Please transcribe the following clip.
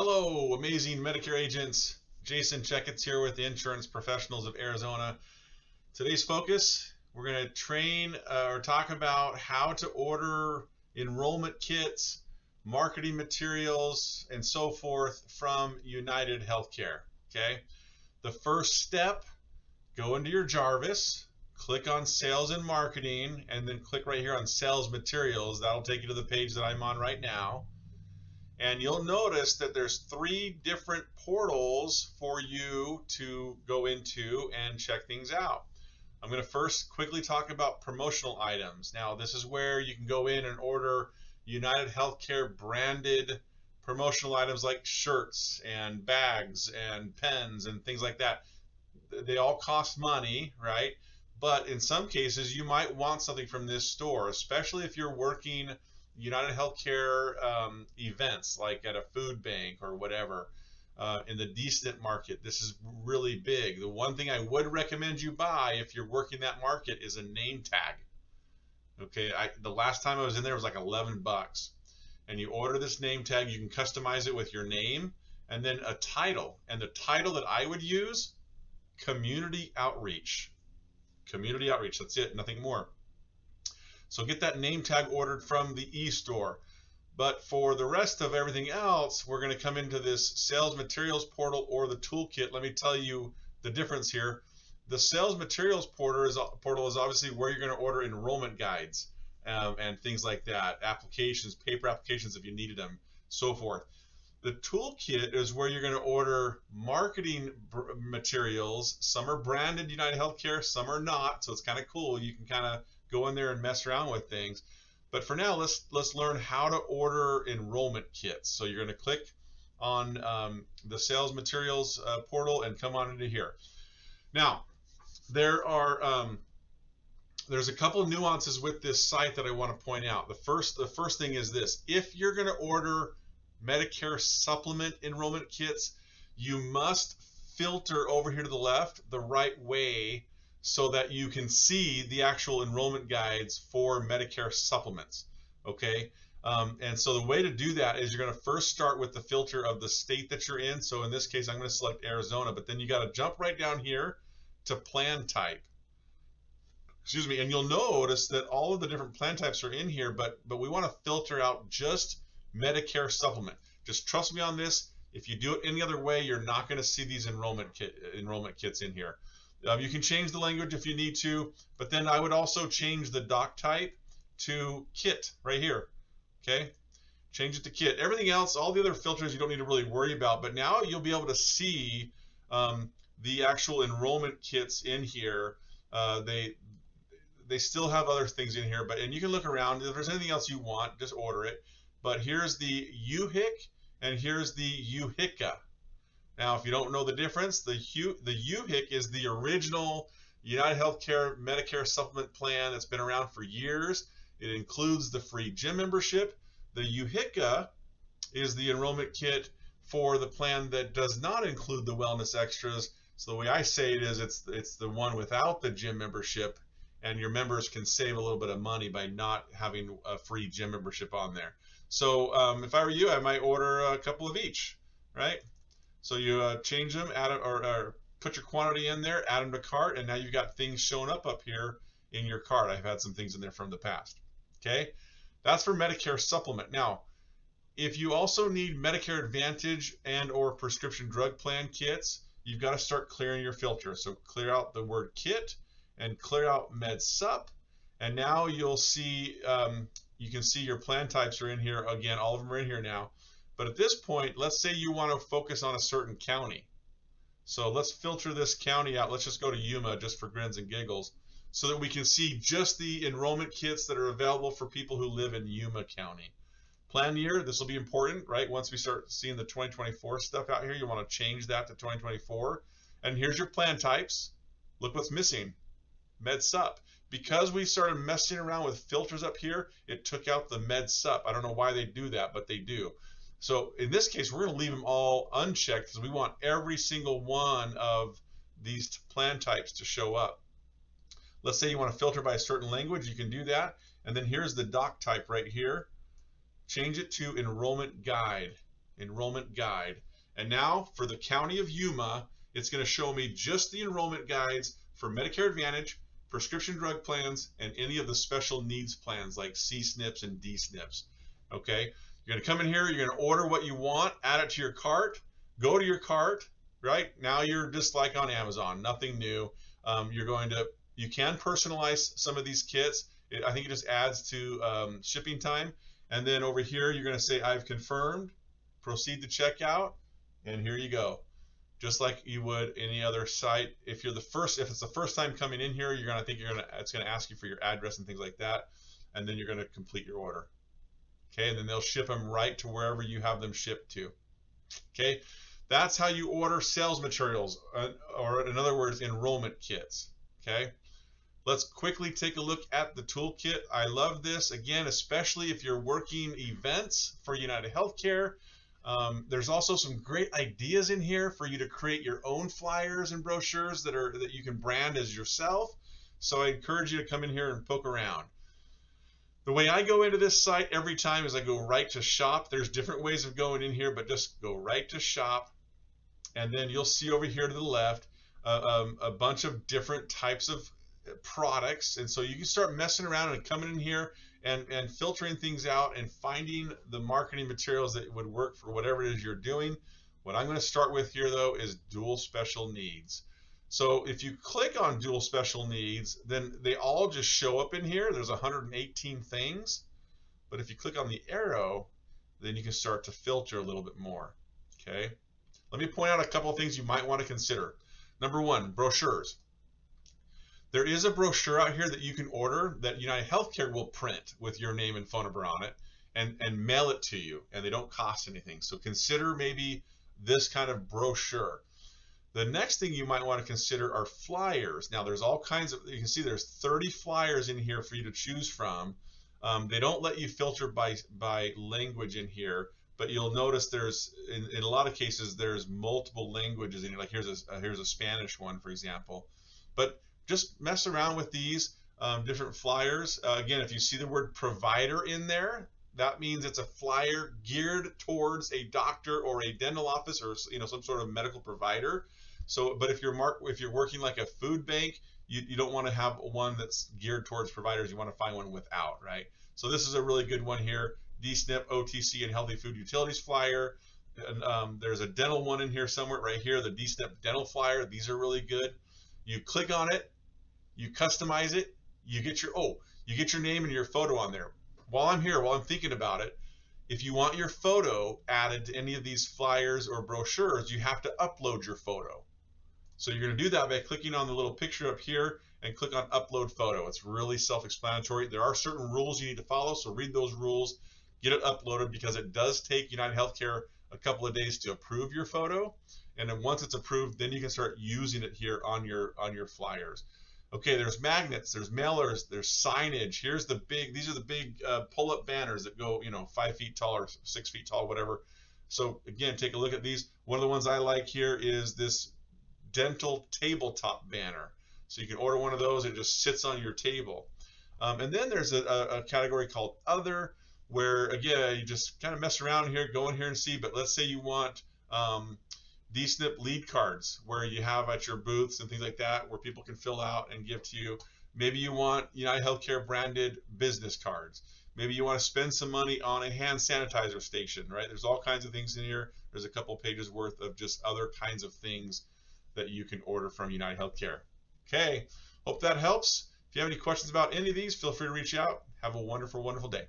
Hello, amazing Medicare agents. Jason Checketts here with the Insurance Professionals of Arizona. Today's focus, we're going to train or talk about how to order enrollment kits, marketing materials, and so forth from UnitedHealthcare. Okay. The first step, go into your Jarvis, click on Sales and Marketing, and then click right here on Sales Materials. That'll take you to the page that I'm on right now. And you'll notice that there's 3 different portals for you to go into and check things out. I'm going to first quickly talk about promotional items. Now, this is where you can go in and order UnitedHealthcare branded promotional items like shirts and bags and pens and things like that. They all cost money, right? But in some cases, you might want something from this store, especially if you're working UnitedHealthcare events like at a food bank or whatever in the decent market. This is really big. The one thing I would recommend you buy if you're working that market is a name tag. Okay, the last time I was in there was like 11 bucks. And you order this name tag, you can customize it with your name and then a title. And the title that I would use, community outreach. Community outreach, that's it, nothing more. So get that name tag ordered from the e-store. But for the rest of everything else, we're going to come into this sales materials portal or the toolkit. Let me tell you the difference here. The sales materials portal is obviously where you're going to order enrollment guides and things like that, applications, paper applications if you needed them, so forth. The toolkit is where you're going to order marketing materials. Some are branded UnitedHealthcare, some are not, so it's kind of cool. You can kind of go in there and mess around with things. But for now, let's learn how to order enrollment kits. So you're going to click on the sales materials portal and come on into here. Now, there's a couple of nuances with this site that I want to point out. The first thing is this: if you're going to order Medicare supplement enrollment kits, you must filter over here to the left the right way so that you can see the actual enrollment guides for Medicare supplements. Okay, and so the way to do that is you're going to first start with the filter of the state that you're in. So in this case, I'm going to select Arizona, but then you got to jump right down here to plan type. Excuse me, and you'll notice that all of the different plan types are in here, but we want to filter out just Medicare supplement. Just trust me on this. If you do it any other way, you're not going to see these enrollment kits in here. You can change the language if you need to, but then I would also change the doc type to kit right here. Okay, change it to kit. Everything else, all the other filters, you don't need to really worry about. But now you'll be able to see the actual enrollment kits in here. They still have other things in here, and you can look around. If there's anything else you want, just order it. But here's the UHIC and here's the UHICA. Now, if you don't know the difference, the UHIC is the original UnitedHealthcare Medicare supplement plan that's been around for years. It includes the free gym membership. The UHICA is the enrollment kit for the plan that does not include the wellness extras. So the way I say it is it's the one without the gym membership, and your members can save a little bit of money by not having a free gym membership on there. So if I were you, I might order a couple of each, right? So you change them, add it, or put your quantity in there, add them to cart, and now you've got things showing up here in your cart. I've had some things in there from the past. Okay, that's for Medicare supplement. Now, if you also need Medicare Advantage and or prescription drug plan kits, you've got to start clearing your filter. So clear out the word kit and clear out Med Sup, and now you'll see you can see your plan types are in here again. All of them are in here now. But at this point, let's say you want to focus on a certain county. So let's filter this county out. Let's just go to Yuma just for grins and giggles so that we can see just the enrollment kits that are available for people who live in Yuma County. Plan year, this will be important, right? Once we start seeing the 2024 stuff out here, you want to change that to 2024. And here's your plan types. Look what's missing, Med Sup. Because we started messing around with filters up here, it took out the Med Sup. I don't know why they do that, but they do. So in this case, we're going to leave them all unchecked because we want every single one of these plan types to show up. Let's say you want to filter by a certain language, you can do that. And then here's the doc type right here. Change it to enrollment guide. enrollment guide. And now for the county of Yuma, it's going to show me just the enrollment guides for Medicare Advantage, prescription drug plans, and any of the special needs plans like C-SNPs and D-SNPs. Okay, you're going to come in here, you're going to order what you want, add it to your cart, go to your cart, right? Now you're just like on Amazon, nothing new. You can personalize some of these kits. I think it just adds to shipping time. And then over here, you're going to say, I've confirmed, proceed to checkout, and here you go. Just like you would any other site. If it's the first time coming in here, it's going to ask you for your address and things like that, and then you're going to complete your order. Okay, and then they'll ship them right to wherever you have them shipped to. Okay, that's how you order sales materials, or in other words, enrollment kits. Okay. Let's quickly take a look at the toolkit. I love this, again, especially if you're working events for UnitedHealthcare. There's also some great ideas in here for you to create your own flyers and brochures that you can brand as yourself. So I encourage you to come in here and poke around. The way I go into this site every time is I go right to shop. There's different ways of going in here, but just go right to shop. And then you'll see over here to the left a bunch of different types of products, and so you can start messing around and coming in here and filtering things out and finding the marketing materials that would work for whatever it is you're doing. What I'm going to start with here though is dual special needs. So if you click on dual special needs, then they all just show up in here. There's 118 things, but if you click on the arrow, then you can start to filter a little bit more. Okay, let me point out a couple of things you might want to consider. Number one, brochures. There is a brochure out here that you can order that UnitedHealthcare will print with your name and phone number on it and mail it to you, and they don't cost anything. So consider maybe this kind of brochure. The next thing you might want to consider are flyers. Now there's all kinds of, you can see there's 30 flyers in here for you to choose from. They don't let you filter by language in here, but you'll notice there's, in a lot of cases, there's multiple languages in here. Like here's a Spanish one, for example. But just mess around with these different flyers. Again, if you see the word provider in there, that means it's a flyer geared towards a doctor or a dental office or some sort of medical provider. So, but if you're working like a food bank, you don't want to have one that's geared towards providers. You want to find one without, right? So this is a really good one here. D-SNP, OTC, and Healthy Food Utilities flyer. And, there's a dental one in here somewhere right here, the D-SNP dental flyer. These are really good. You click on it, you customize it, you get your name and your photo on there. While I'm thinking about it, if you want your photo added to any of these flyers or brochures, you have to upload your photo. So you're going to do that by clicking on the little picture up here and click on upload photo. It's really self-explanatory. There are certain rules you need to follow, so read those rules, get it uploaded, because it does take UnitedHealthcare a couple of days to approve your photo. And then once it's approved, then you can start using it here on your flyers. Okay, there's magnets, there's mailers, there's signage. These are the big pull-up banners that go, 5 feet tall or 6 feet tall, whatever. So again, take a look at these. One of the ones I like here is this dental tabletop banner. So you can order one of those, it just sits on your table. And then there's a category called other, where again, you just kind of mess around here, go in here and see. But let's say you want D-SNP lead cards where you have at your booths and things like that, where people can fill out and give to you. Maybe you want UnitedHealthcare branded business cards. Maybe you want to spend some money on a hand sanitizer station, right? There's all kinds of things in here. There's a couple pages worth of just other kinds of things that you can order from UnitedHealthcare. Okay, hope that helps. If you have any questions about any of these, feel free to reach out. Have a wonderful, wonderful day.